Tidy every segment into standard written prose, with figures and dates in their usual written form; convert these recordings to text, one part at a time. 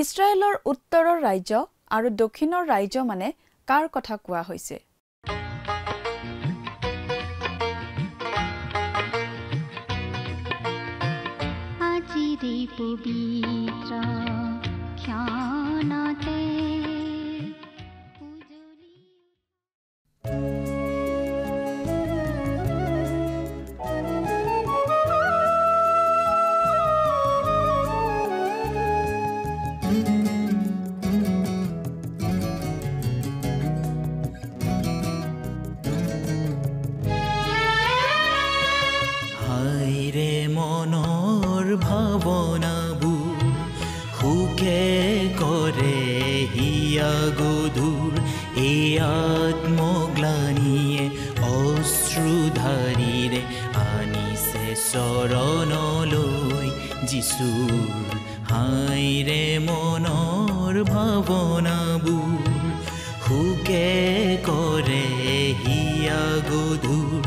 ইছৰাইলৰ উত্তৰৰ ৰাজ্য আৰু দক্ষিণৰ ৰাজ্য মানে কাৰ কথা কোৱা হৈছে? আজিৰে পবিত্ৰ ক্ষণতে গধুৰ এই আত্মগ্লানিয়ে অশ্ৰুধাৰীৰে আনিছে চৰণলৈ যিচুৰ। হাইৰে মনৰ ভাৱনাবোৰ সুকে কৰে হিয়া গধুৰ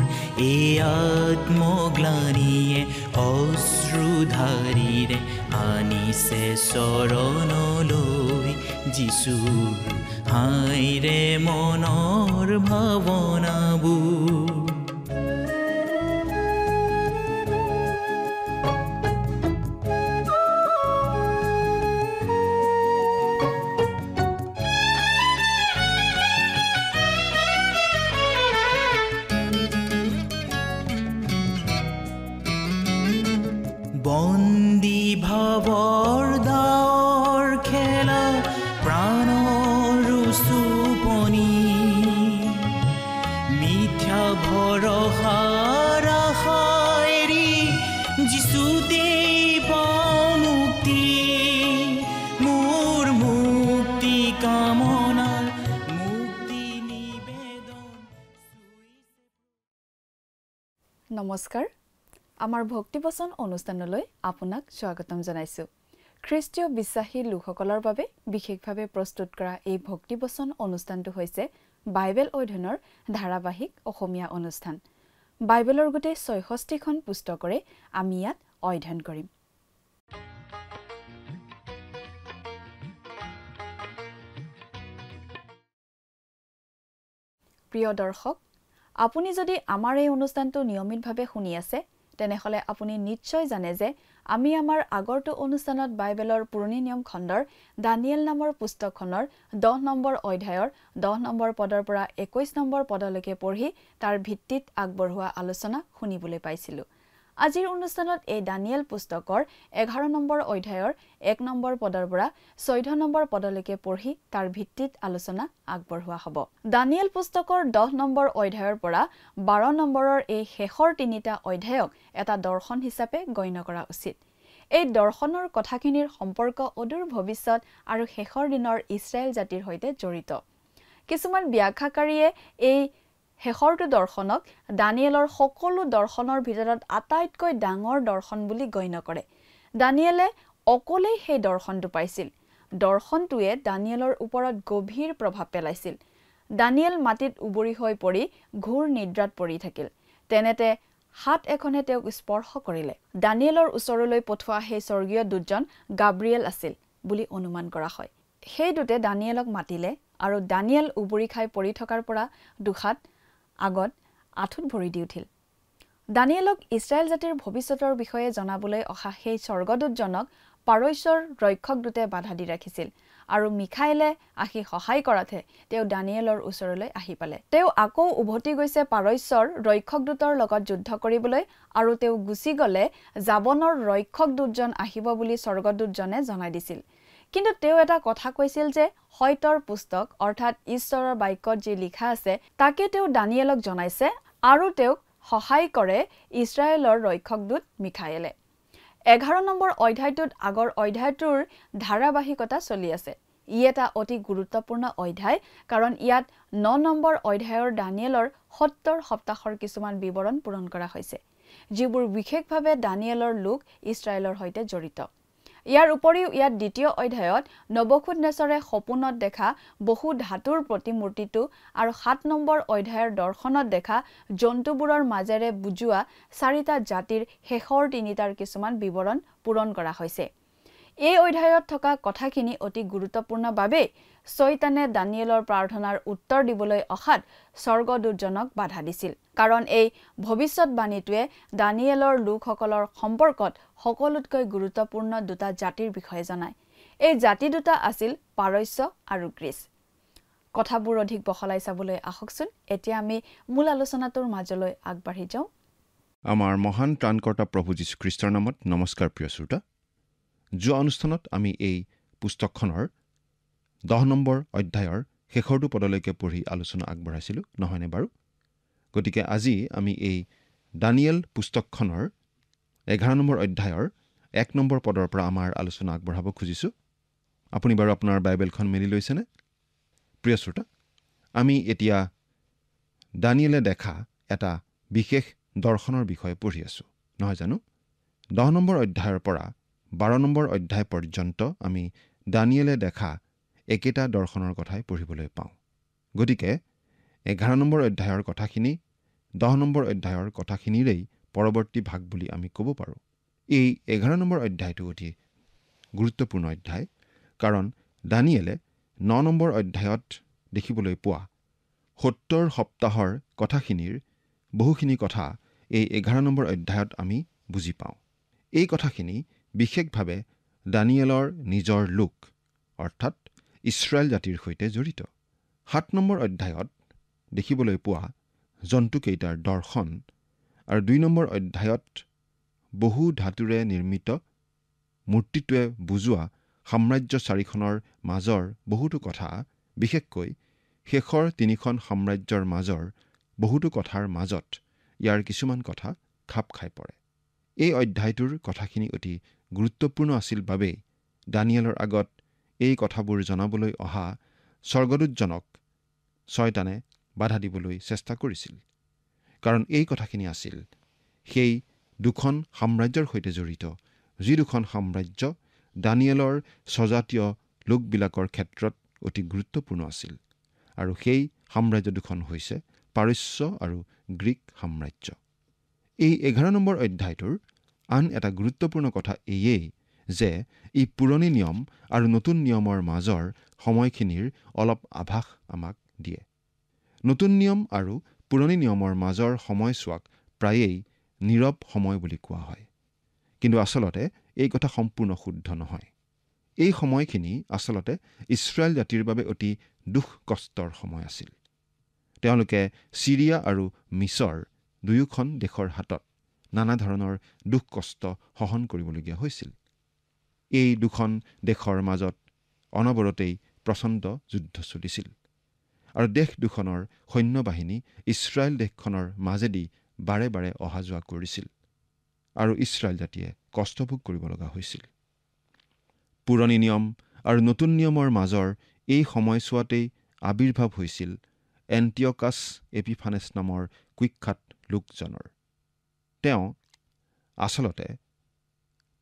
এই আত্মগ্লানিয়ে অশ্ৰুধাৰীৰে আনিছে চৰণলৈ যিচুৰ। হাইৰে মনৰ ভাৱনাবোৰ বন্দী ভাৱৰ দাৱৰ খেলা প্ৰাণৰ চুপনি মিথ্যা ভৰসাৰ আশাইৰি যিচুতে পাওঁ মুক্তি মোৰ মুক্তি কামনাৰ মুক্তি নিবেদন। নমস্কাৰ, আমাৰ ভক্তিবচন অনুষ্ঠানলৈ আপোনাক স্বাগতম জনাইছোঁ। খ্ৰীষ্টীয় বিশ্বাসী লোকসকলৰ বাবে বিশেষভাৱে প্ৰস্তুত কৰা এই ভক্তিবচন অনুষ্ঠানটো হৈছে বাইবেল অধ্যয়নৰ ধাৰাবাহিক অসমীয়া অনুষ্ঠান। বাইবেলৰ গোটেই ৬৬খন পুস্তকৰে আমি ইয়াত অধ্যয়ন কৰিম। প্ৰিয় দৰ্শক, আপুনি যদি আমাৰ এই অনুষ্ঠানটো নিয়মিতভাৱে শুনি আছে তেনেহলে আপুনি নিশ্চয় জানে যে আমি আমাৰ আগৰটো অনুষ্ঠানত বাইবেলৰ পুৰণি নিয়ম খণ্ডৰ দানিয়েল নামৰ পুস্তকখনৰ 10 নম্বৰ অধ্যায়ৰ 10 নম্বৰ পদৰ পৰা 21 নম্বৰ পদলৈকে পঢ়ি তাৰ ভিত্তিত আগবঢ়োৱা আলোচনা শুনিবলৈ পাইছিলোঁ। আজিৰ অনুষ্ঠানত এই দানিয়েল পুস্তকৰ 11 নম্বৰ অধ্যায়ৰ 1 নম্বৰ পদৰ পৰা 14 নম্বৰ পদলৈকে পঢ়ি তাৰ ভিত্তিত আলোচনা আগবঢ়োৱা হ'ব। দানিয়েল পুস্তকৰ 10 নম্বৰ অধ্যায়ৰ পৰা 12 নম্বৰৰ এই শেষৰ তিনিটা অধ্যায়ক এটা দৰ্শন হিচাপে গণ্য কৰা উচিত। এই দৰ্শনৰ কথাখিনিৰ সম্পৰ্ক অদূৰ ভৱিষ্যত আৰু শেষৰ দিনৰ ইছৰাইল জাতিৰ সৈতে জড়িত। কিছুমান ব্যাখ্যাকাৰীয়ে এই শেষৰটো দৰ্শনক দানিয়েলৰ সকলো দৰ্শনৰ ভিতৰত আটাইতকৈ ডাঙৰ দৰ্শন বুলি গণ্য কৰে। দানিয়েলে অকলেই সেই দৰ্শনটো পাইছিল। দৰ্শনটোৱে দানিয়েলৰ ওপৰত গভীৰ প্ৰভাৱ পেলাইছিল। দানিয়েল মাটিত উবৰি হৈ পৰি ঘোৰ নিদ্ৰাত পৰি থাকিল। তেনেতে হাত এখনে তেওঁক স্পৰ্শ কৰিলে। দানিয়েলৰ ওচৰলৈ পঠোৱা সেই স্বৰ্গীয় দূতজন গাব্ৰিয়েল আছিল বুলি অনুমান কৰা হয়। সেই দূতে দানিয়েলক মাতিলে আৰু দানিয়েল উবৰি খাই পৰি থকাৰ পৰা দুখাত আগত আঁঠুত ভৰি দি উঠিল। দানিয়েলক ইছৰাইল জাতিৰ ভৱিষ্যতৰ বিষয়ে জনাবলৈ অহা সেই স্বৰ্গদূতজনক পাৰস্যৰ ৰক্ষক দূতে বাধা দি ৰাখিছিল আৰু মিখাইলে আহি সহায় কৰাতহে তেওঁ দানিয়েলৰ ওচৰলৈ আহি পালে। তেওঁ আকৌ উভতি গৈছে পাৰস্যৰ ৰক্ষক দূতৰ লগত যুদ্ধ কৰিবলৈ আৰু তেওঁ গুচি গ'লে জাবনৰ ৰক্ষক দূতজন আহিব বুলি স্বৰ্গদূতজনে জনাই দিছিল। কিন্তু তেওঁ এটা কথা কৈছিল যে হয়তৰ পুস্তক অৰ্থাৎ ঈশ্বৰৰ বাক্যত যি লিখা আছে তাকে তেওঁ দানিয়েলক জনাইছে আৰু তেওঁক সহায় কৰে ইছৰাইলৰ ৰক্ষক দূত মিখায়েলে। 11 নম্বৰ অধ্যায়টোত আগৰ অধ্যায়টোৰ ধাৰাবাহিকতা চলি আছে। ই এটা অতি গুৰুত্বপূৰ্ণ অধ্যায় কাৰণ ইয়াত 9 নম্বৰ অধ্যায়ৰ দানিয়েলৰ 70 সপ্তাহৰ কিছুমান বিৱৰণ পূৰণ কৰা হৈছে, যিবোৰ বিশেষভাৱে দানিয়েলৰ লোক ইছৰাইলৰ সৈতে জড়িত। ইয়াৰ উপৰিও ইয়াত দ্বিতীয় অধ্যায়ত নবুকদনেছৰে সপোনত দেখা বহু ধাতুৰ প্ৰতিমূৰ্তিটো আৰু 7 নম্বৰ অধ্যায়ৰ দৰ্শনত দেখা জন্তুবোৰৰ মাজেৰে বুজোৱা 4টা জাতিৰ শেষৰ 3টাৰ কিছুমান বিৱৰণ পূৰণ কৰা হৈছে। এই অধ্যায়ত থকা কথাখিনি অতি গুৰুত্বপূৰ্ণ বাবে শয়তানে দানিয়েলৰ প্ৰাৰ্থনাৰ উত্তৰ দিবলৈ অহাত স্বৰ্গদূতজনক বাধা দিছিল কাৰণ এই ভৱিষ্যতবাণীটোৱে দানিয়েলৰ লোকসকলৰ সম্পৰ্কত সকলোতকৈ গুৰুত্বপূৰ্ণ দুটা জাতিৰ বিষয়ে জনায় এই জাতি দুটা আছিল পাৰস্য আৰু গ্ৰীচ কথাবোৰ অধিক বহলাই চাবলৈ আহকচোন এতিয়া আমি মূল আলোচনাটোৰ মাজলৈ আগবাঢ়ি যাওঁ আমাৰ মহান ত্ৰাণকৰ্তা প্ৰভু যীশু খ্ৰীষ্টৰ নামত নমস্কাৰ প্ৰিয় শ্ৰোতা যোৱা অনুষ্ঠানত আমি এই পুস্তকখনৰ 10 নম্বৰ অধ্যায়ৰ শেষৰটো পদলৈকে পঢ়ি আলোচনা আগবঢ়াইছিলোঁ নহয়নে বাৰু গতিকে আজি আমি এই দানিয়েল পুস্তকখনৰ 11 নম্বৰ অধ্যায়ৰ 1 নম্বৰ পদৰ পৰা আমাৰ আলোচনা আগবঢ়াব খুজিছোঁ আপুনি বাৰু আপোনাৰ বাইবেলখন মেলি লৈছেনে প্ৰিয় শ্ৰোতা আমি এতিয়া দানিয়েলে দেখা এটা বিশেষ দৰ্শনৰ বিষয়ে পঢ়ি আছোঁ নহয় জানো 10 নম্বৰ অধ্যায়ৰ পৰা 12 নম্বৰ অধ্যায় পৰ্যন্ত আমি দানিয়েলে দেখা একেটা দৰ্শনৰ কথাই পঢ়িবলৈ পাওঁ গতিকে 11 নম্বৰ অধ্যায়ৰ কথাখিনি 10 নম্বৰ অধ্যায়ৰ কথাখিনিৰেই পৰৱৰ্তী ভাগ বুলি আমি ক'ব পাৰোঁ এই 11 নম্বৰ অধ্যায়টো অতি গুৰুত্বপূৰ্ণ অধ্যায় কাৰণ দানিয়েলে 9 নম্বৰ অধ্যায়ত দেখিবলৈ পোৱা 70 সপ্তাহৰ কথাখিনিৰ বহুখিনি কথা এই 11 নম্বৰ অধ্যায়ত আমি বুজি পাওঁ এই কথাখিনি বিশেষভাৱে দানিয়েলৰ নিজৰ লোক অৰ্থাৎ ইছৰাইল জাতিৰ সৈতে জড়িত 7 নম্বৰ অধ্যায়ত দেখিবলৈ পোৱা জন্তুকেইটাৰ দৰ্শন আৰু 2 নম্বৰ অধ্যায়ত বহু ধাতুৰে নিৰ্মিত মূৰ্তিটোৱে বুজোৱা সাম্ৰাজ্য চাৰিখনৰ মাজৰ বহুতো কথা বিশেষকৈ শেষৰ তিনিখন সাম্ৰাজ্যৰ মাজৰ বহুতো কথাৰ মাজত ইয়াৰ কিছুমান কথা খাপ খাই পৰে এই অধ্যায়টোৰ কথাখিনি অতি গুৰুত্বপূৰ্ণ আছিল বাবেই দানিয়েলৰ আগত এই কথাবোৰ জনাবলৈ অহা স্বৰ্গদূতজনক শয়তানে বাধা দিবলৈ চেষ্টা কৰিছিল কাৰণ এই কথাখিনি আছিল সেই দুখন সাম্ৰাজ্যৰ সৈতে জড়িত যি দুখন সাম্ৰাজ্য দানিয়েলৰ স্বজাতীয় লোকবিলাকৰ ক্ষেত্ৰত অতি গুৰুত্বপূৰ্ণ আছিল আৰু সেই সাম্ৰাজ্য দুখন হৈছে পাৰস্য আৰু গ্ৰীক সাম্ৰাজ্য এই 11 নম্বৰ অধ্যায়টোৰ আন এটা গুৰুত্বপূৰ্ণ কথা এয়েই যে ই পুৰণি নিয়ম আৰু নতুন নিয়মৰ মাজৰ সময়খিনিৰ অলপ আভাস আমাক দিয়ে নতুন নিয়ম আৰু পুৰণি নিয়মৰ মাজৰ সময়ছোৱাক প্ৰায়েই নীৰৱ সময় বুলি কোৱা হয় কিন্তু আচলতে এই কথা সম্পূৰ্ণ শুদ্ধ নহয় এই সময়খিনি আচলতে ইছৰাইল জাতিৰ বাবে অতি দুখ কষ্টৰ সময় আছিল তেওঁলোকে চিৰিয়া আৰু মিছৰ দুয়োখন দেশৰ হাতত নানা ধৰণৰ দুখ কষ্ট সহন কৰিবলগীয়া হৈছিল এই দুখন দেশৰ মাজত অনবৰতেই প্ৰচণ্ড যুদ্ধ চলিছিল আৰু দেশ দুখনৰ সৈন্যবাহিনী ইছৰাইল দেশখনৰ মাজেদি বাৰে বাৰে অহা যোৱা কৰিছিল আৰু ইছৰাইল জাতিয়ে কষ্টভোগ কৰিব লগা হৈছিল পুৰণি নিয়ম আৰু নতুন নিয়মৰ মাজৰ এই সময়ছোৱাতেই আবিৰ্ভাৱ হৈছিল এণ্টিঅকাছ এপিফানেছ নামৰ কুখ্যাত লোকজনৰ তেওঁ আচলতে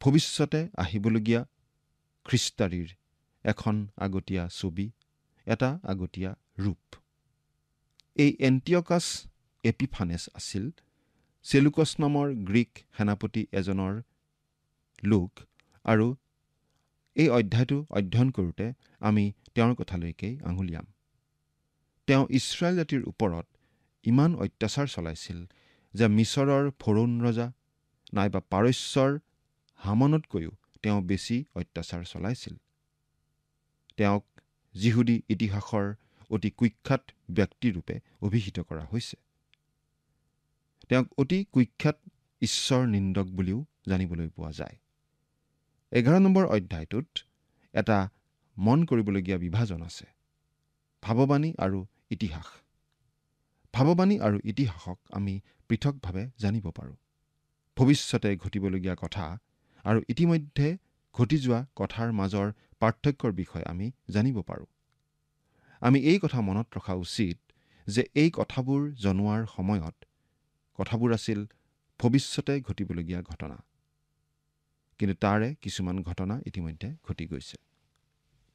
ভৱিষ্যতে আহিবলগীয়া খ্ৰীষ্টাৰীৰ এখন আগতীয়া ছবি এটা আগতীয়া ৰূপ এই এণ্টিঅকাছ এপিফানেছ আছিল চেলুকছ নামৰ গ্ৰীক সেনাপতি এজনৰ লোক আৰু এই অধ্যায়টো অধ্যয়ন কৰোঁতে আমি তেওঁৰ কথালৈকেই আঙুলিয়াম তেওঁ ইছৰাইল জাতিৰ ওপৰত ইমান অত্যাচাৰ চলাইছিল যে মিছৰৰ ফৰোন ৰজা নাইবা পাৰস্যৰ হামানতকৈও তেওঁ বেছি অত্যাচাৰ চলাইছিল তেওঁক যিহুদী ইতিহাসৰ অতি কুখ্যাত ব্যক্তিৰূপে অভিহিত কৰা হৈছে তেওঁক অতি কুখ্যাত ঈশ্বৰ নিন্দক বুলিও জানিবলৈ পোৱা যায় 11 নম্বৰ অধ্যায়টোত এটা মন কৰিবলগীয়া বিভাজন আছে ভাৱবাণী আৰু ইতিহাস ভাৱবাণী আৰু ইতিহাসক আমি পৃথকভাৱে জানিব পাৰোঁ ভৱিষ্যতে ঘটিবলগীয়া কথা আৰু ইতিমধ্যে ঘটি যোৱা কথাৰ মাজৰ পাৰ্থক্যৰ বিষয়ে আমি জানিব পাৰোঁ আমি এই কথা মনত ৰখা উচিত যে এই কথাবোৰ জনোৱাৰ সময়ত কথাবোৰ আছিল ভৱিষ্যতে ঘটিবলগীয়া ঘটনা কিন্তু তাৰে কিছুমান ঘটনা ইতিমধ্যে ঘটি গৈছে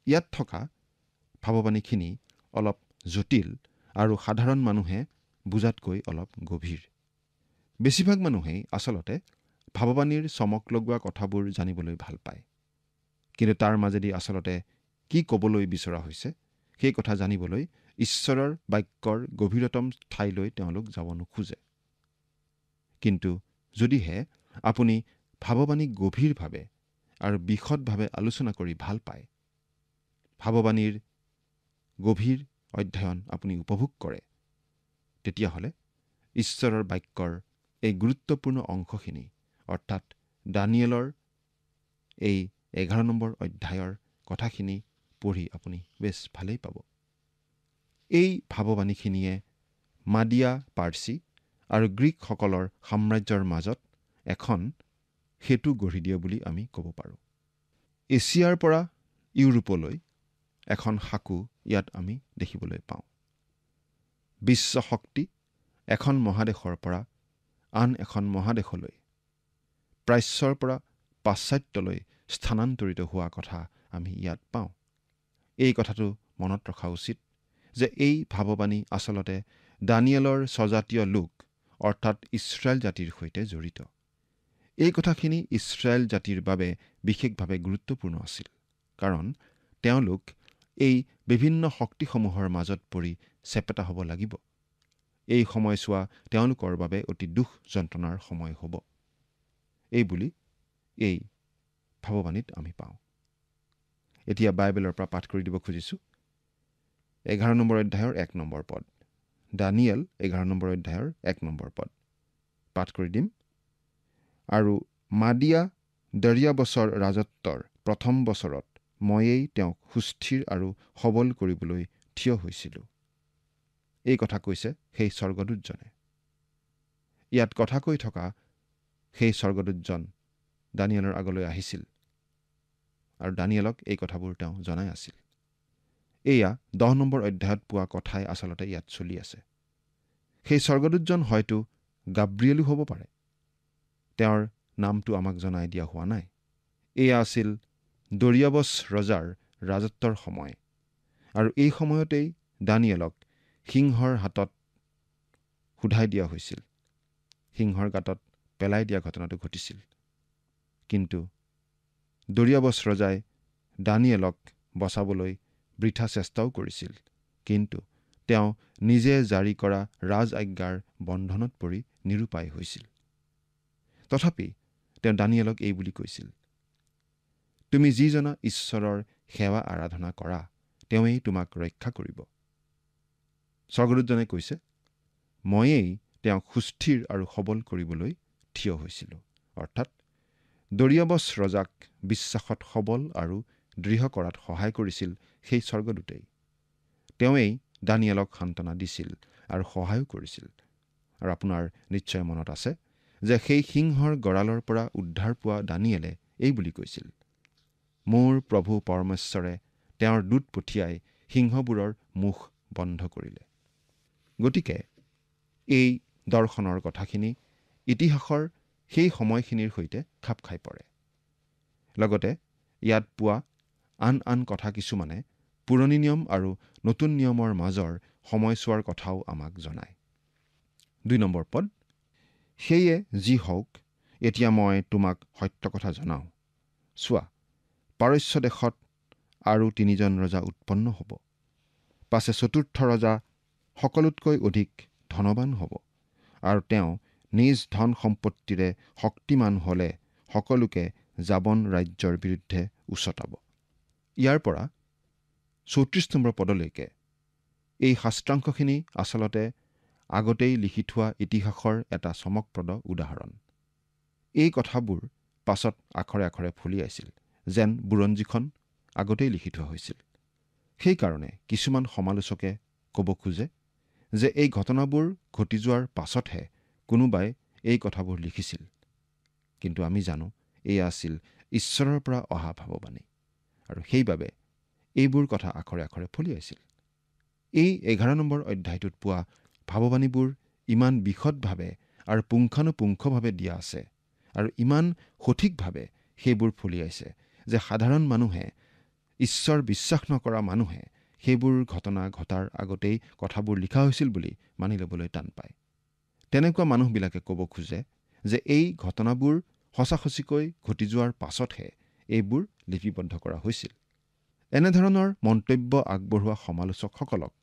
ইয়াত থকা ভাৱবাণীখিনি অলপ জটিল আৰু সাধাৰণ মানুহে বুজাতকৈ অলপ গভীৰ বেছিভাগ মানুহেই আচলতে ভাৱবাণীৰ চমক লগোৱা কথাবোৰ জানিবলৈ ভাল পায় কিন্তু তাৰ মাজেদি আচলতে কি ক'বলৈ বিচৰা হৈছে সেই কথা জানিবলৈ ঈশ্বৰৰ বাক্যৰ গভীৰতম ঠাইলৈ তেওঁলোক যাব নোখোজে। কিন্তু যদিহে আপুনি ভাৱবাণী গভীৰভাৱে আৰু বিশদভাৱে আলোচনা কৰি ভাল পায়, ভাৱবাণীৰ গভীৰ অধ্যয়ন আপুনি উপভোগ কৰে, তেতিয়াহ'লে ঈশ্বৰৰ বাক্যৰ এই গুৰুত্বপূৰ্ণ অংশখিনি অৰ্থাৎ দানিয়েলৰ এই 11 নম্বৰ অধ্যায়ৰ কথাখিনি পঢ়ি আপুনি বেছ ভালেই পাব। এই ভাৱবাণীখিনিয়ে মাদিয়া পাৰ্চী আৰু গ্ৰীকসকলৰ সাম্ৰাজ্যৰ মাজত এখন সেতু গঢ়ি দিয়ে বুলি আমি ক'ব পাৰোঁ। এছিয়াৰ পৰা ইউৰোপলৈ এখন সাঁকো ইয়াত আমি দেখিবলৈ পাওঁ। বিশ্ব শক্তি এখন মহাদেশৰ পৰা আন এখন মহাদেশলৈ, প্ৰাচ্যৰ পৰা পাশ্চাত্যলৈ স্থানান্তৰিত হোৱা কথা আমি ইয়াত পাওঁ। এই কথাটো মনত ৰখা উচিত যে এই ভাৱবাণী আচলতে দানিয়েলৰ স্বজাতীয় লোক অৰ্থাৎ ইছৰাইল জাতিৰ সৈতে জড়িত। এই কথাখিনি ইছৰাইল জাতিৰ বাবে বিশেষভাৱে গুৰুত্বপূৰ্ণ আছিল, কাৰণ তেওঁলোক এই বিভিন্ন শক্তিসমূহৰ মাজত পৰি চেপেটা হ'ব লাগিব। এই সময়ছোৱা তেওঁলোকৰ বাবে অতি দুখ যন্ত্ৰণাৰ সময় হ'ব, এই বুলি এই ভাৱবাণীত আমি পাওঁ। এতিয়া বাইবেলৰ পৰা পাঠ কৰি দিব খুজিছোঁ 11 নম্বৰ অধ্যায়ৰ 1 নম্বৰ পদ। দানিয়েল 11 নম্বৰ অধ্যায়ৰ 1 নম্বৰ পদ পাঠ কৰি দিম। আৰু মাদিয়া দৰিয়াবছৰ ৰাজত্বৰ প্ৰথম বছৰত ময়েই তেওঁক সুস্থিৰ আৰু সবল কৰিবলৈ থিয় হৈছিলোঁ। এই কথা কৈছে সেই স্বৰ্গদূতজনে। ইয়াত কথা কৈ থকা সেই স্বৰ্গদূতজন দানিয়েলৰ আগলৈ আহিছিল আৰু দানিয়েলক এই কথাবোৰ তেওঁ জনাই আছিল। এয়া 10 নম্বৰ অধ্যায়ত পোৱা কথাই আচলতে ইয়াত চলি আছে। সেই স্বৰ্গদূতজন হয়তো গাব্ৰিয়েলো হ'ব পাৰে। তেওঁৰ নামটো আমাক জনাই দিয়া হোৱা নাই। এয়া আছিল দৰিয়াবছ ৰজাৰ ৰাজত্বৰ সময়, আৰু এই সময়তেই দানিয়েলক সিংহৰ হাতত সোধাই দিয়া হৈছিল। সিংহৰ গাঁতত পেলাই দিয়া ঘটনাটো ঘটিছিল। কিন্তু দৰিয়াবছ ৰজাই দানিয়েলক বচাবলৈ বৃথা চেষ্টাও কৰিছিল, কিন্তু তেওঁ নিজে জাৰি কৰা ৰাজ আজ্ঞাৰ বন্ধনত পৰি নিৰুপায় হৈছিল। তথাপি তেওঁ দানিয়েলক এই বুলি কৈছিল, তুমি যিজনা ঈশ্বৰৰ সেৱা আৰাধনা কৰা তেওঁৱেই তোমাক ৰক্ষা কৰিব। স্বৰ্গদূতজনে কৈছে, ময়েই তেওঁক সুস্থিৰ আৰু সবল কৰিবলৈ থিয় হৈছিলোঁ। অৰ্থাৎ দৰিয়াবছ ৰজাক বিশ্বাসত সবল আৰু দৃঢ় কৰাত সহায় কৰিছিল সেই স্বৰ্গদূতেই। তেওঁৱেই দানিয়েলক সান্তনা দিছিল আৰু সহায়ো কৰিছিল। আৰু আপোনাৰ নিশ্চয় মনত আছে যে সেই সিংহৰ গঁড়ালৰ পৰা উদ্ধাৰ পোৱা দানিয়েলে এই বুলি কৈছিল, মোৰ প্ৰভু পৰমেশ্বৰে তেওঁৰ দূত পঠিয়াই সিংহবোৰৰ মুখ বন্ধ কৰিলে। গতিকে এই দৰ্শনৰ কথাখিনি ইতিহাসৰ সেই সময়খিনিৰ সৈতে খাপ খাই পৰে। লগতে ইয়াত পোৱা আন কথা কিছুমানে পুৰণি নিয়ম আৰু নতুন নিয়মৰ মাজৰ সময়ছোৱাৰ কথাও আমাক জনায়। 2 নম্বৰ পদ, সেয়ে যি হওক এতিয়া মই তোমাক সত্য কথা জনাওঁ। চোৱা, পাৰস্য দেশত আৰু 3জন ৰজা উৎপন্ন হ'ব। পাছে চতুৰ্থ ৰজা সকলোতকৈ অধিক ধনৱান হ'ব, আৰু তেওঁ নিজ ধন সম্পত্তিৰে শক্তিমান হ'লে সকলোকে জাবন ৰাজ্যৰ বিৰুদ্ধে উচতাব। ইয়াৰ পৰা 34 নম্বৰ পদলৈকে এই শাস্ত্ৰাংশখিনি আচলতে আগতেই লিখি থোৱা ইতিহাসৰ এটা চমকপ্ৰদ উদাহৰণ। এই কথাবোৰ পাছত আখৰে আখৰে ফলিয়াইছিল, যেন বুৰঞ্জীখন আগতেই লিখি থোৱা হৈছিল। সেইকাৰণে কিছুমান সমালোচকে ক'ব খোজে যে এই ঘটনাবোৰ ঘটি যোৱাৰ পাছতহে কোনোবাই এই কথাবোৰ লিখিছিল। কিন্তু আমি জানো এয়া আছিল ঈশ্বৰৰ পৰা অহা ভাৱবাণী, আৰু সেইবাবে এইবোৰ কথা আখৰে আখৰে ফলিয়াইছিল। এই 11 নম্বৰ অধ্যায়টোত পোৱা ভাৱবাণীবোৰ ইমান বিশদভাৱে আৰু পুংখানুপুংখভাৱে দিয়া আছে, আৰু ইমান সঠিকভাৱে সেইবোৰ ফলিয়াইছে যে সাধাৰণ মানুহে, ঈশ্বৰ বিশ্বাস নকৰা মানুহে সেইবোৰ ঘটনা ঘটাৰ আগতেই কথাবোৰ লিখা হৈছিল বুলি মানি ল'বলৈ টান পায়। তেনেকুৱা মানুহবিলাকে ক'ব খোজে যে এই ঘটনাবোৰ সঁচাসঁচিকৈ ঘটি যোৱাৰ পাছতহে এইবোৰ লিপিবদ্ধ কৰা হৈছিল। এনেধৰণৰ মন্তব্য আগবঢ়োৱা সমালোচকসকলক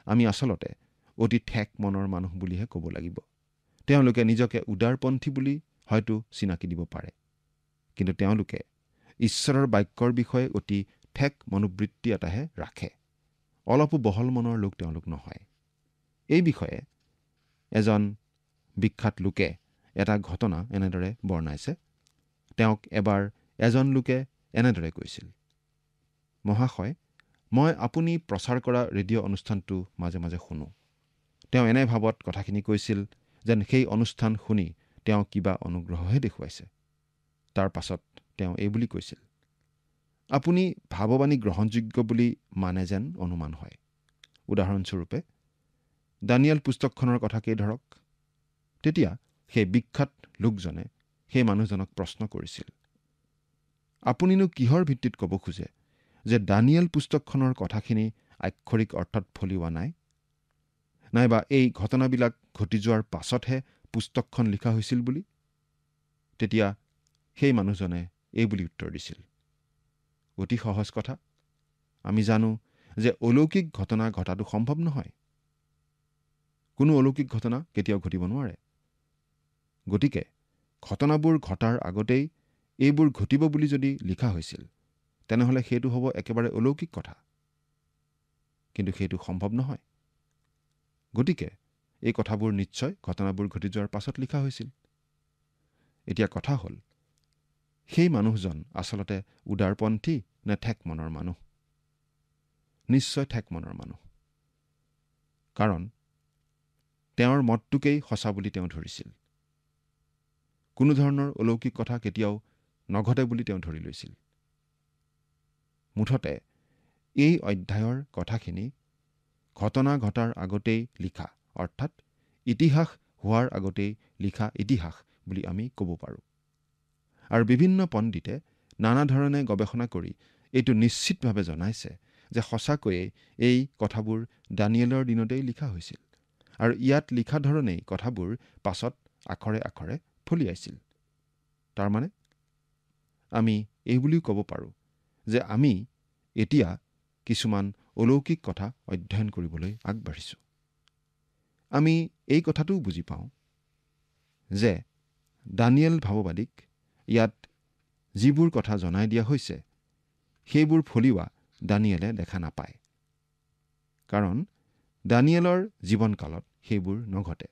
আমি আচলতে অতি ঠেক মনৰ মানুহ বুলিহে ক'ব লাগিব। তেওঁলোকে নিজকে উদাৰপন্থী বুলি হয়তো চিনাকি দিব পাৰে, কিন্তু তেওঁলোকে ঈশ্বৰৰ বাক্যৰ বিষয়ে অতি ঠেক মনোবৃত্তি এটাহে ৰাখে। অলপো বহল মনৰ লোক তেওঁলোক নহয়। এই বিষয়ে এজন বিখ্যাত লোকে এটা ঘটনা এনেদৰে বৰ্ণাইছে। তেওঁক এবাৰ এজন লোকে এনেদৰে কৈছিল, মহাশয়, মই আপুনি প্ৰচাৰ কৰা ৰেডিঅ' অনুষ্ঠানটো মাজে মাজে শুনো। তেওঁ এনে ভাৱত কথাখিনি কৈছিল যেন সেই অনুষ্ঠান শুনি তেওঁ কিবা অনুগ্ৰহহে দেখুৱাইছে। তাৰ পাছত তেওঁ এই বুলি কৈছিল, আপুনি ভাৱবাণী গ্ৰহণযোগ্য বুলি মানে যেন অনুমান হয়। উদাহৰণস্বৰূপে দানিয়েল পুস্তকখনৰ কথাকেই ধৰক। তেতিয়া সেই বিখ্যাত লোকজনে সেই মানুহজনক প্ৰশ্ন কৰিছিল, আপুনিনো কিহৰ ভিত্তিত ক'ব খোজে যে দানিয়েল পুস্তকখনৰ কথাখিনি আক্ষৰিক অৰ্থত ফলিওৱা নাই? নাইবা এই ঘটনাবিলাক ঘটি যোৱাৰ পাছতহে পুস্তকখন লিখা হৈছিল বুলি? তেতিয়া সেই মানুহজনে এই বুলি উত্তৰ দিছিল, অতি সহজ কথা। আমি জানো যে অলৌকিক ঘটনা ঘটাটো সম্ভৱ নহয়। কোনো অলৌকিক ঘটনা কেতিয়াও ঘটিব নোৱাৰে। গতিকে ঘটনাবোৰ ঘটাৰ আগতেই এইবোৰ ঘটিব বুলি যদি লিখা হৈছিল, তেনেহ'লে সেইটো হ'ব একেবাৰে অলৌকিক কথা। কিন্তু সেইটো সম্ভৱ নহয়। গতিকে এই কথাবোৰ নিশ্চয় ঘটনাবোৰ ঘটি যোৱাৰ পাছত লিখা হৈছিল। এতিয়া কথা হ'ল, সেই মানুহজন আচলতে উদাৰপন্থী নে ঠেক মনৰ মানুহ? নিশ্চয় ঠেক মনৰ মানুহ। কাৰণ তেওঁৰ মতটোকেই সঁচা বুলি তেওঁ ধৰিছিল। কোনো ধৰণৰ অলৌকিক কথা কেতিয়াও নঘটে বুলি তেওঁ ধৰি লৈছিল। মুঠতে এই অধ্যায়ৰ কথাখিনি ঘটনা ঘটাৰ আগতেই লিখা, অৰ্থাৎ ইতিহাস হোৱাৰ আগতেই লিখা ইতিহাস বুলি আমি ক'ব পাৰোঁ। আৰু বিভিন্ন পণ্ডিতে নানা ধৰণে গৱেষণা কৰি এইটো নিশ্চিতভাৱে জনাইছে যে সঁচাকৈয়ে এই কথাবোৰ দানিয়েলৰ দিনতেই লিখা হৈছিল। আৰু ইয়াত লিখা ধৰণেই কথাবোৰ পাছত আখৰে আখৰে ফলিয়াইছিল। তাৰমানে আমি এই বুলিও ক'ব পাৰোঁ যে আমি এতিয়া কিছুমান অলৌকিক কথা অধ্যয়ন কৰিবলৈ আগবাঢ়িছোঁ। আমি এই কথাটোও বুজি পাওঁ যে দানিয়েল ভাৱবাদীক ইয়াত যিবোৰ কথা জনাই দিয়া হৈছে সেইবোৰ ফলিওৱা দানিয়েলে দেখা নাপায়। কাৰণ দানিয়েলৰ জীৱনকালত সেইবোৰ নঘটে।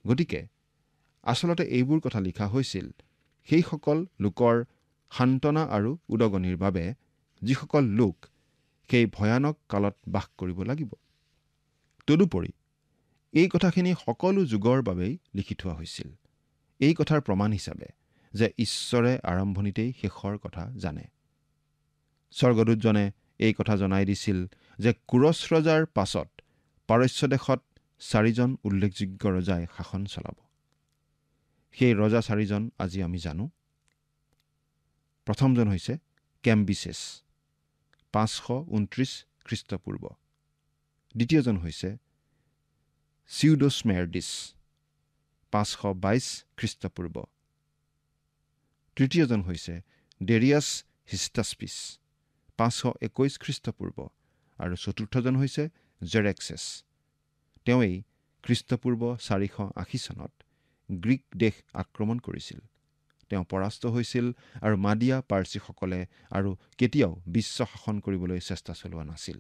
গতিকে আচলতে এইবোৰ কথা লিখা হৈছিল সেইসকল লোকৰ সান্তনা আৰু উদগনিৰ বাবে, যিসকল লোক সেই ভয়ানক কালত বাস কৰিব লাগিব। তদুপৰি এই কথাখিনি সকলো যুগৰ বাবেই লিখি থোৱা হৈছিল। এই কথাৰ প্ৰমাণ হিচাপে যে ঈশ্বৰে আৰম্ভণিতেই শেষৰ কথা জানে। স্বৰ্গদূতজনে এই কথা জনাই দিছিল যে কুৰছ ৰজাৰ পাছত পাৰস্য দেশত 4জন উল্লেখযোগ্য ৰজাই শাসন চলাব। সেই ৰজা 4জন আজি আমি জানো। প্ৰথমজন হৈছে কেম্বিছেছ, 529 খ্ৰীষ্টপূৰ্ব। দ্বিতীয়জন হৈছে চিউডোস্মেৰডিছ, 522 খ্ৰীষ্টপূৰ্ব। তৃতীয়জন হৈছে ডেৰিয়াছ হিষ্টাস্পিছ, 521 খ্ৰীষ্টপূৰ্ব। আৰু চতুৰ্থজন হৈছে জেৰেক্সেছ। তেওঁৱেই খ্ৰীষ্টপূৰ্ব 480 চনত গ্ৰীক দেশ আক্ৰমণ কৰিছিল। তেওঁ পৰাস্ত হৈছিল আৰু মাদিয়া পাৰ্চীসকলে আৰু কেতিয়াও বিশ্ব শাসন কৰিবলৈ চেষ্টা চলোৱা নাছিল।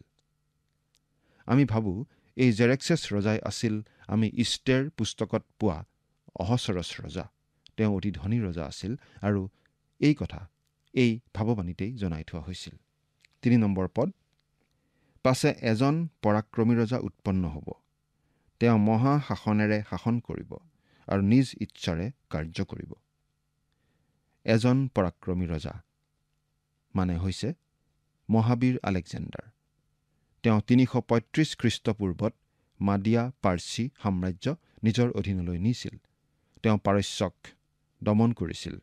আমি ভাবোঁ এই জেৰেক্সেছ ৰজাই আছিল আমি ইষ্টেৰ পুস্তকত পোৱা অহচৰছ ৰজা। তেওঁ অতি ধনী ৰজা আছিল আৰু এই কথা এই ভাৱবাণীতেই জনাই থোৱা হৈছিল। 3 নম্বৰ পদ, পাছে এজন পৰাক্ৰমী ৰজা উৎপন্ন হ'ব। তেওঁ মহা শাসনেৰে শাসন কৰিব আৰু নিজ ইচ্ছাৰে কাৰ্য কৰিব। এজন পৰাক্ৰমী ৰজা মানে হৈছে মহাবীৰ আলেকজেণ্ডাৰ। তেওঁ 335 খ্ৰীষ্টপূৰ্বত মাদিয়া পাৰ্চী সাম্ৰাজ্য নিজৰ অধীনলৈ নিছিল। তেওঁ পাৰস্যক দমন কৰিছিল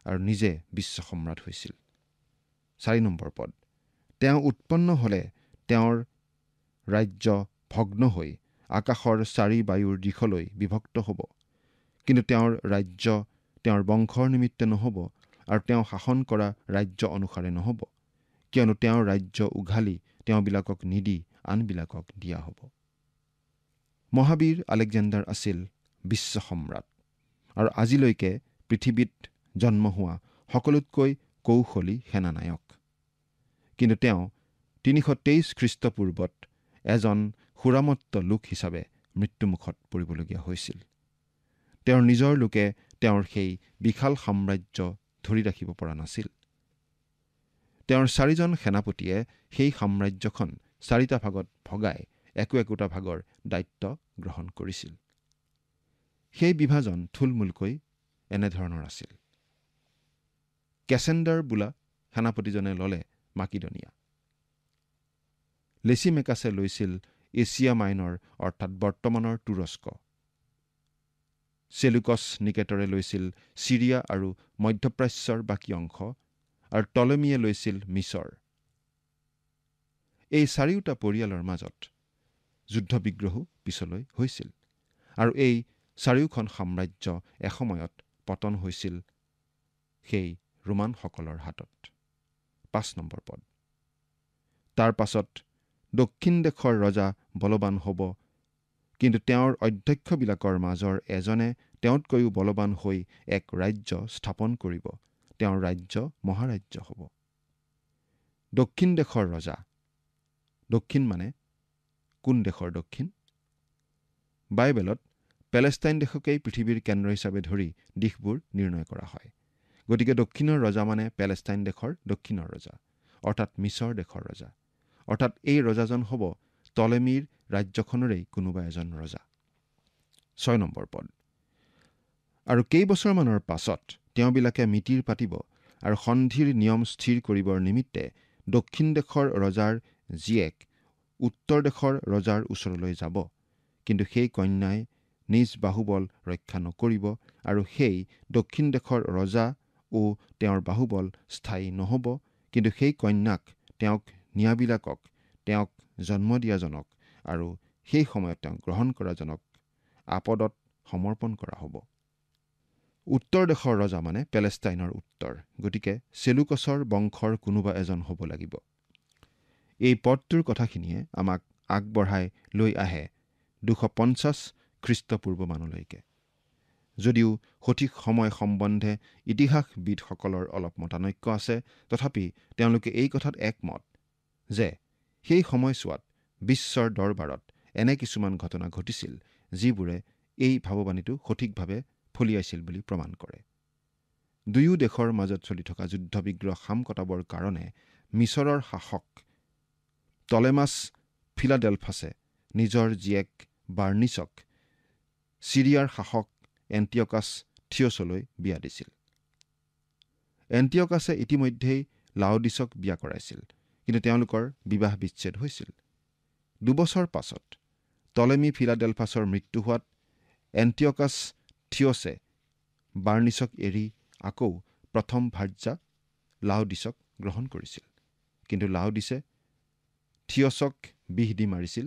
আৰু নিজে বিশ্ব সম্ৰাট হৈছিল। 4 নম্বৰ পদ, তেওঁ উৎপন্ন হ'লে তেওঁৰ ৰাজ্য ভগ্ন হৈ আকাশৰ 4 বায়ুৰ দিশলৈ বিভক্ত হ'ব। কিন্তু তেওঁৰ ৰাজ্য তেওঁৰ বংশৰ নিমিত্তে নহ'ব আৰু তেওঁ শাসন কৰা ৰাজ্য অনুসাৰে নহ'ব, কিয়নো তেওঁৰ ৰাজ্য উঘালি তেওঁবিলাকক নিদি আনবিলাকক দিয়া হ'ব। মহাবীৰ আলেকজেণ্ডাৰ আছিল বিশ্ব সম্ৰাট আৰু আজিলৈকে পৃথিৱীত জন্ম হোৱা সকলোতকৈ কৌশলী সেনানায়ক। কিন্তু তেওঁ 323 খ্ৰীষ্টপূৰ্বত এজন সুৰামত্ত লোক হিচাপে মৃত্যুমুখত পৰিবলগীয়া হৈছিল। তেওঁৰ নিজৰ লোকে তেওঁৰ সেই বিশাল সাম্ৰাজ্য ধৰি ৰাখিব পৰা নাছিল। তেওঁৰ 4জন সেনাপতিয়ে সেই সাম্ৰাজ্যখন 4টা ভাগত ভগাই একোটা ভাগৰ দায়িত্ব গ্ৰহণ কৰিছিল। সেই বিভাজন থুলমূলকৈ এনেধৰণৰ আছিল। কেচেণ্ডাৰ বোলা সেনাপতিজনে ল'লে মাকিডনিয়া। লেচিমেকাছে লৈছিল এছিয়া মাইনৰ অৰ্থাৎ বৰ্তমানৰ তুৰস্ক। চেলুকছ নিকেটৰে লৈছিল চিৰিয়া আৰু মধ্যপ্ৰাচ্যৰ বাকী অংশ, আৰু টলেমিয়ে লৈছিল মিছৰ। এই 4টা পৰিয়ালৰ মাজত যুদ্ধ বিগ্ৰহো পিছলৈ হৈছিল, আৰু এই 4খন সাম্ৰাজ্য এসময়ত পতন হৈছিল সেই ৰোমানসকলৰ হাতত। 5 নম্বৰ পদ। তাৰ পাছত দক্ষিণ দেশৰ ৰজা বলৱান হ'ব, কিন্তু তেওঁৰ অধ্যক্ষবিলাকৰ মাজৰ এজনে তেওঁতকৈও বলৱান হৈ এক ৰাজ্য স্থাপন কৰিব। তেওঁৰ ৰাজ্য মহাৰাজ্য হ'ব। দক্ষিণ দেশৰ ৰজা, দক্ষিণ মানে কোন দেশৰ দক্ষিণ? বাইবেলত পেলেষ্টাইন দেশকেই পৃথিৱীৰ কেন্দ্ৰ হিচাপে ধৰি দিশবোৰ নিৰ্ণয় কৰা হয়। গতিকে দক্ষিণৰ ৰজা মানে পেলেষ্টাইন দেশৰ দক্ষিণৰ ৰজা, অৰ্থাৎ মিছৰ দেশৰ ৰজা। অৰ্থাৎ এই ৰজাজন হ'ব টলেমিৰ ৰাজ্যখনৰেই কোনোবা এজন ৰজা। 6 নম্বৰ পদ। আৰু কেইবছৰমানৰ পাছত তেওঁবিলাকে মিতিৰ পাতিব আৰু সন্ধিৰ নিয়ম স্থিৰ কৰিবৰ নিমিত্তে দক্ষিণ দেশৰ ৰজাৰ জীয়েক উত্তৰ দেশৰ ৰজাৰ ওচৰলৈ যাব। কিন্তু সেই কন্যাই নিজ বাহুবল ৰক্ষা নকৰিব, আৰু সেই দক্ষিণ দেশৰ ৰজা ও তেওঁৰ বাহুবল স্থায়ী নহ'ব। কিন্তু সেই কন্যাক, তেওঁক নিয়াবিলাকক, তেওঁক জন্ম দিয়াজনক আৰু সেই সময়ত তেওঁক গ্ৰহণ কৰাজনক আপদত সমৰ্পণ কৰা হ'ব। উত্তৰ দেশৰ ৰজা মানে পেলেষ্টাইনৰ উত্তৰ, গতিকে চেলুকছৰ বংশৰ কোনোবা এজন হ'ব লাগিব। এই পদটোৰ কথাখিনিয়ে আমাক আগবঢ়াই লৈ আহে 250 খ্ৰীষ্টপূৰ্বমানলৈকে। যদিও সঠিক সময় সম্বন্ধে ইতিহাসবিদসকলৰ অলপ মতানৈক্য আছে, তথাপি তেওঁলোকে এই কথাত একমত যে সেই সময়ছোৱাত বিশ্বৰ দৰবাৰত এনে কিছুমান ঘটনা ঘটিছিল যিবোৰে এই ভাৱবাণীটো সঠিকভাৱে ফলিয়াইছিল বুলি প্ৰমাণ কৰে। দুয়ো দেশৰ মাজত চলি থকা যুদ্ধবিগ্ৰহ সাম কটাবৰ কাৰণে মিছৰৰ শাসক টলেমাছ ফিলাডেলফাছে নিজৰ জীয়েক বাৰ্নিছক চিৰিয়াৰ শাসক এণ্টিয়কাছ থিয়ছলৈ বিয়া দিছিল। এণ্টিয়কাছে ইতিমধ্যেই লাওডিছক বিয়া কৰাইছিল, কিন্তু তেওঁলোকৰ বিবাহ বিচ্ছেদ হৈছিল। 2 বছৰ পাছত টলেমি ফিলাডেলফাছৰ মৃত্যু হোৱাত এণ্টিয়কাছ থিয়ছে বাৰ্নিছক এৰি আকৌ প্ৰথম ভাৰ্যা লাওডিছক গ্ৰহণ কৰিছিল। কিন্তু লাওডিছে থিয়ছক বিহ দি মাৰিছিল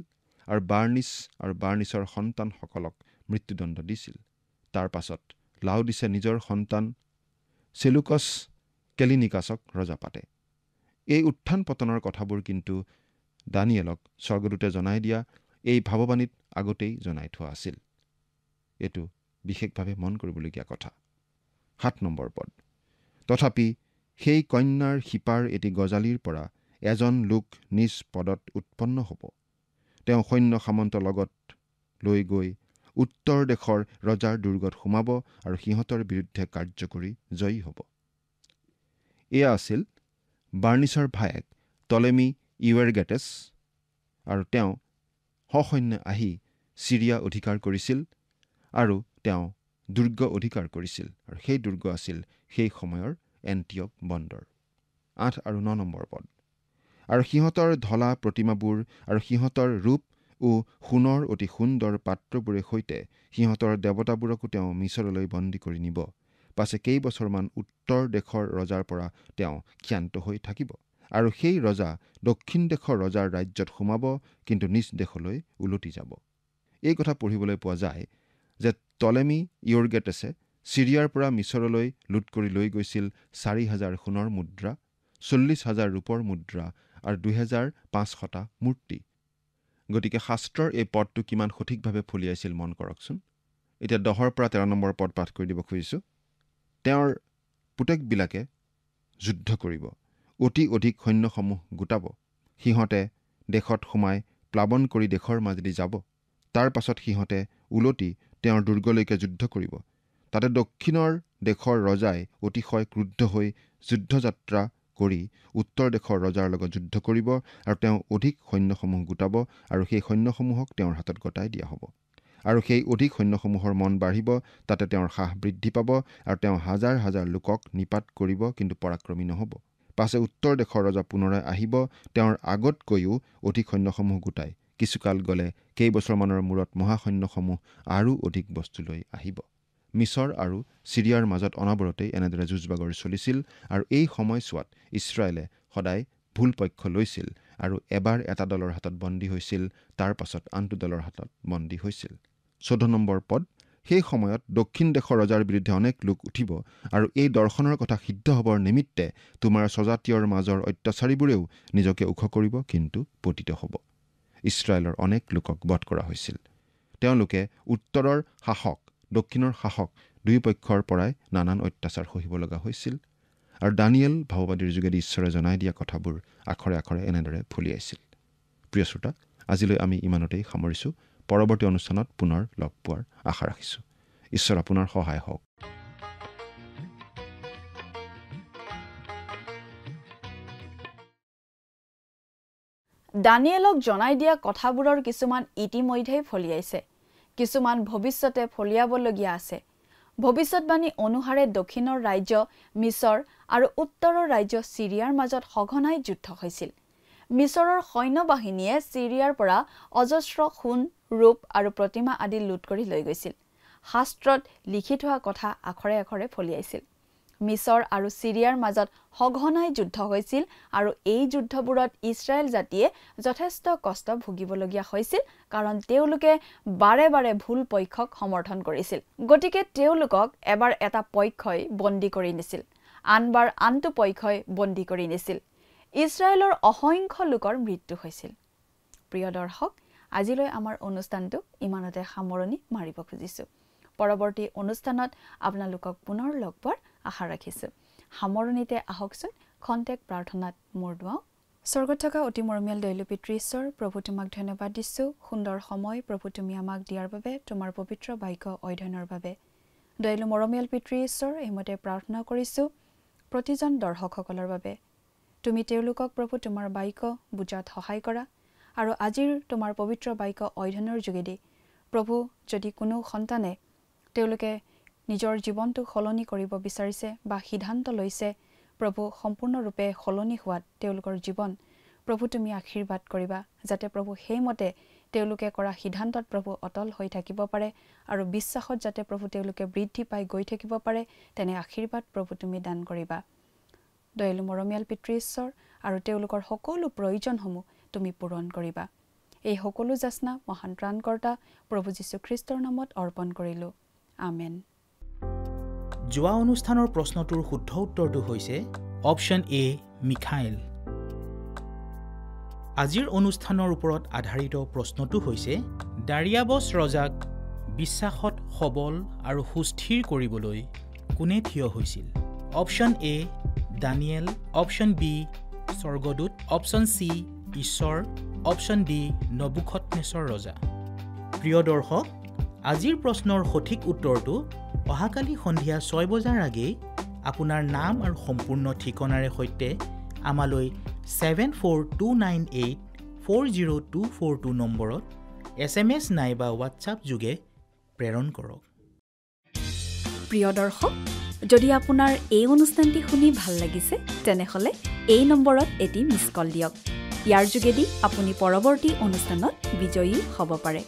আৰু বাৰ্নিছ আৰু বাৰ্নিছৰ সন্তানসকলক মৃত্যুদণ্ড দিছিল। তাৰ পাছত লাওডিছে নিজৰ সন্তান চেলুকছ কেলিনিকাছক ৰজা পাতে। এই উত্থান পতনৰ কথাবোৰ কিন্তু দানিয়েলক স্বৰ্গদূতে জনাই দিয়া এই ভাৱবাণীত আগতেই জনাই থোৱা আছিল। এইটো বিশেষভাৱে মন কৰিবলগীয়া কথা। 7 নম্বৰ পদ। তথাপি সেই কন্যাৰ শিপাৰ এটি গজালিৰ পৰা এজন লোক নিজ পদত উৎপন্ন হ'ব। তেওঁ সৈন্য সামন্ত লগত লৈ গৈ উত্তৰ দেশৰ ৰজাৰ দুৰ্গত সোমাব আৰু সিহঁতৰ বিৰুদ্ধে কাৰ্য কৰি জয়ী হ'ব। এয়া আছিল বাৰ্নিছৰ ভায়েক টলেমি ইউৱেৰগেটেছ, আৰু তেওঁ সসৈন্য আহি চিৰিয়া অধিকাৰ কৰিছিল আৰু তেওঁ দুৰ্গ অধিকাৰ কৰিছিল, আৰু সেই দুৰ্গ আছিল সেই সময়ৰ এণ্টিয়ক বন্দৰ। 8 আৰু 9 নম্বৰ পদ। আৰু সিহঁতৰ ধলা প্ৰতিমাবোৰ আৰু সিহঁতৰ ৰূপ ও সোণৰ অতি সুন্দৰ পাত্ৰবোৰে সৈতে সিহঁতৰ দেৱতাবোৰকো তেওঁ মিছৰলৈ বন্দী কৰি নিব। পাছে কেইবছৰমান উত্তৰ দেশৰ ৰজাৰ পৰা তেওঁ ক্ষান্ত হৈ থাকিব, আৰু সেই ৰজা দক্ষিণ দেশৰ ৰজাৰ ৰাজ্যত সোমাব, কিন্তু নিজ দেশলৈ উলটি যাব। এই কথা পঢ়িবলৈ পোৱা যায় যে টলেমি ইউৰগেটেছে ছিৰিয়াৰ পৰা মিছৰলৈ লুট কৰি লৈ গৈছিল 4,000 সোণৰ মুদ্ৰা, 40,000 ৰূপৰ মুদ্ৰা আৰু 2,500টা মূৰ্তি। গতিকে শাস্ত্ৰৰ এই পদটো কিমান সঠিকভাৱে ফলিয়াইছিল মন কৰকচোন। এতিয়া 10 পৰা 13 নম্বৰ পদ পাঠ কৰি দিব খুজিছোঁ। তেওঁৰ পুতেকবিলাকে যুদ্ধ কৰিব, অতি অধিক সৈন্যসমূহ গোটাব। সিহঁতে দেশত সোমাই প্লাৱন কৰি দেশৰ মাজেদি যাব। তাৰ পাছত সিহঁতে উলটি তেওঁৰ দুৰ্গলৈকে যুদ্ধ কৰিব। তাতে দক্ষিণৰ দেশৰ ৰজাই অতিশয় ক্ৰুদ্ধ হৈ যুদ্ধযাত্ৰা কৰি উত্তৰ দেশৰ ৰজাৰ লগত যুদ্ধ কৰিব আৰু তেওঁ অধিক সৈন্যসমূহ গোটাব আৰু সেই সৈন্যসমূহক তেওঁৰ হাতত গতাই দিয়া হ'ব। আৰু সেই অধিক সৈন্যসমূহৰ মন বাঢ়িব, তাতে তেওঁৰ সাহ বৃদ্ধি পাব আৰু তেওঁ হাজাৰ হাজাৰ লোকক নিপাত কৰিব, কিন্তু পৰাক্ৰমী নহ'ব। পাছে উত্তৰ দেশৰ ৰজা পুনৰাই আহিব, তেওঁৰ আগতকৈও অধিক সৈন্যসমূহ গোটাই। কিছুকাল গ'লে কেইবছৰমানৰ মূৰত মহাসৈন্যসমূহ আৰু অধিক বস্তু লৈ আহিব। মিছৰ আৰু ছিৰিয়াৰ মাজত অনবৰতেই এনেদৰে যুঁজবাগৰি চলিছিল আৰু এই সময়ছোৱাত ইছৰাইলে সদায় ভুল পক্ষ লৈছিল আৰু এবাৰ এটা দলৰ হাতত বন্দী হৈছিল, তাৰ পাছত আনটো দলৰ হাতত বন্দী হৈছিল। 14 নম্বৰ পদ, সেই সময়ত দক্ষিণ দেশৰ ৰজাৰ বিৰুদ্ধে অনেক লোক উঠিব আৰু এই দৰ্শনৰ কথা সিদ্ধ হ'বৰ নিমিত্তে তোমাৰ স্বজাতীয়ৰ মাজৰ অত্যাচাৰীবোৰেও নিজকে ওখ কৰিব, কিন্তু পতিত হ'ব। ইছৰাইলৰ অনেক লোকক বধ কৰা হৈছিল। তেওঁলোকে উত্তৰৰ শাসক, দক্ষিণৰ শাসক দুয়োপক্ষৰ পৰাই নানান অত্যাচাৰ সহিব লগা হৈছিল। আৰু দানিয়েল ভাৱবাদীৰ যোগেদি ঈশ্বৰে জনাই দিয়া কথাবোৰ আখৰে আখৰে এনেদৰে ফলিয়াইছিল। প্ৰিয় শ্ৰোতা, আজিলৈ আমি ইমানতেই সামৰিছোঁ। পৰৱৰ্তী অনুষ্ঠানত পুনৰ লগ পোৱাৰ আশা ৰাখিছোঁ। ঈশ্বৰ আপোনাৰ সহায় হওক। দানিয়েলক জনাই দিয়া কথাবোৰৰ কিছুমান ইতিমধ্যেই ফলিয়াইছে, কিছুমান ভৱিষ্যতে ফলিয়াবলগীয়া আছে। ভৱিষ্যতবাণী অনুসাৰে দক্ষিণৰ ৰাজ্য মিছৰ আৰু উত্তৰৰ ৰাজ্য ছিৰিয়াৰ মাজত সঘনাই যুদ্ধ হৈছিল। মিছৰৰ সৈন্যবাহিনীয়ে ছিৰিয়াৰ পৰা অজস্ৰ সোণ, ৰূপ আৰু প্ৰতিমা আদি লুট কৰি লৈ গৈছিল। শাস্ত্ৰত লিখি থোৱা কথা আখৰে আখৰে ফলিয়াইছিল। মিছৰ আৰু ছিৰিয়াৰ মাজত সঘনাই যুদ্ধ হৈছিল আৰু এই যুদ্ধবোৰত ইছৰাইল জাতিয়ে যথেষ্ট কষ্ট ভুগিবলগীয়া হৈছিল, কাৰণ তেওঁলোকে বাৰে বাৰে ভুল পক্ষক সমৰ্থন কৰিছিল। গতিকে তেওঁলোকক এবাৰ এটা পক্ষই বন্দী কৰি নিছিল, আনবাৰ আনটো পক্ষই বন্দী কৰি নিছিল। ইছৰাইলৰ অসংখ্য লোকৰ মৃত্যু হৈছিল। প্ৰিয় দৰ্শক, আজিলৈ আমাৰ অনুষ্ঠানটো ইমানতে সামৰণি মাৰিব খুজিছোঁ। পৰৱৰ্তী অনুষ্ঠানত আপোনালোকক পুনৰ লগ পোৱাৰ আশা ৰাখিছোঁ। সামৰণিতে আহকচোন খন্তেক প্ৰাৰ্থনাত মূৰ দুৱাওঁ। স্বৰ্গত থকা অতি মৰমীয়াল দয়ালু পিতৃ ঈশ্বৰ, প্ৰভু তোমাক ধন্যবাদ দিছোঁ। সুন্দৰ সময় প্ৰভু তুমি আমাক দিয়াৰ বাবে, তোমাৰ পবিত্ৰ বাক্য অধ্যয়নৰ বাবে। দয়ালু মৰমীয়াল পিতৃ ঈশ্বৰ, এইমতে প্ৰাৰ্থনা কৰিছোঁ প্ৰতিজন দৰ্শকসকলৰ বাবে। তুমি তেওঁলোকক প্ৰভু তোমাৰ বাক্য বুজাত সহায় কৰা আৰু আজিৰ তোমাৰ পবিত্ৰ বাক্য অধ্যয়নৰ যোগেদি প্ৰভু, যদি কোনো সন্তানে তেওঁলোকে নিজৰ জীৱনটো সলনি কৰিব বিচাৰিছে বা সিদ্ধান্ত লৈছে প্ৰভু সম্পূৰ্ণৰূপে সলনি হোৱাত তেওঁলোকৰ জীৱন, প্ৰভু তুমি আশীৰ্বাদ কৰিবা, যাতে প্ৰভু সেইমতে তেওঁলোকে কৰা সিদ্ধান্তত প্ৰভু অটল হৈ থাকিব পাৰে আৰু বিশ্বাসত যাতে প্ৰভু তেওঁলোকে বৃদ্ধি পাই গৈ থাকিব পাৰে, তেনে আশীৰ্বাদ প্ৰভু তুমি দান কৰিবা। দয়ালু মৰমীয়াল পিতৃ ঈশ্বৰ, আৰু তেওঁলোকৰ সকলো প্ৰয়োজনসমূহ তুমি পূৰণ কৰিবা। এই সকলো যাচনা মহান ত্ৰাণকৰ্তা প্ৰভু যীশুখ্ৰীষ্টৰ নামত অৰ্পণ কৰিলোঁ। আমেন। যোৱা অনুষ্ঠানৰ প্ৰশ্নটোৰ শুদ্ধ উত্তৰটো হৈছে অপশ্যন এ, মিখাইল। আজিৰ অনুষ্ঠানৰ ওপৰত আধাৰিত প্ৰশ্নটো হৈছে দাৰিয়াবছ ৰজাক বিশ্বাসত সবল আৰু সুস্থিৰ কৰিবলৈ কোনে থিয় হৈছিল? Option A, Daniel, option B, স্বৰ্গদূত, অপশ্যন চি, ঈশ্বৰ, অপশ্যন ডি, নবুখদনেছৰ ৰজা। প্ৰিয় দৰ্শক, আজিৰ প্ৰশ্নৰ সঠিক উত্তৰটো অহাকালি সন্ধিয়া 6 বজাৰ আগেয়ে আপোনাৰ নাম আৰু সম্পূৰ্ণ ঠিকনাৰে সৈতে আমালৈ 7429840242 নম্বৰত SMS নাইবা হোৱাটছআপ যোগে প্ৰেৰণ কৰক। প্ৰিয় দৰ্শক, যদি আপোনাৰ এই অনুষ্ঠানটি শুনি ভাল লাগিছে, তেনেহ'লে এই নম্বৰত এটি মিছ কল দিয়ক। ইয়াৰ যোগেদি আপুনি পৰৱৰ্তী অনুষ্ঠানত বিজয়ী হ'ব পাৰে।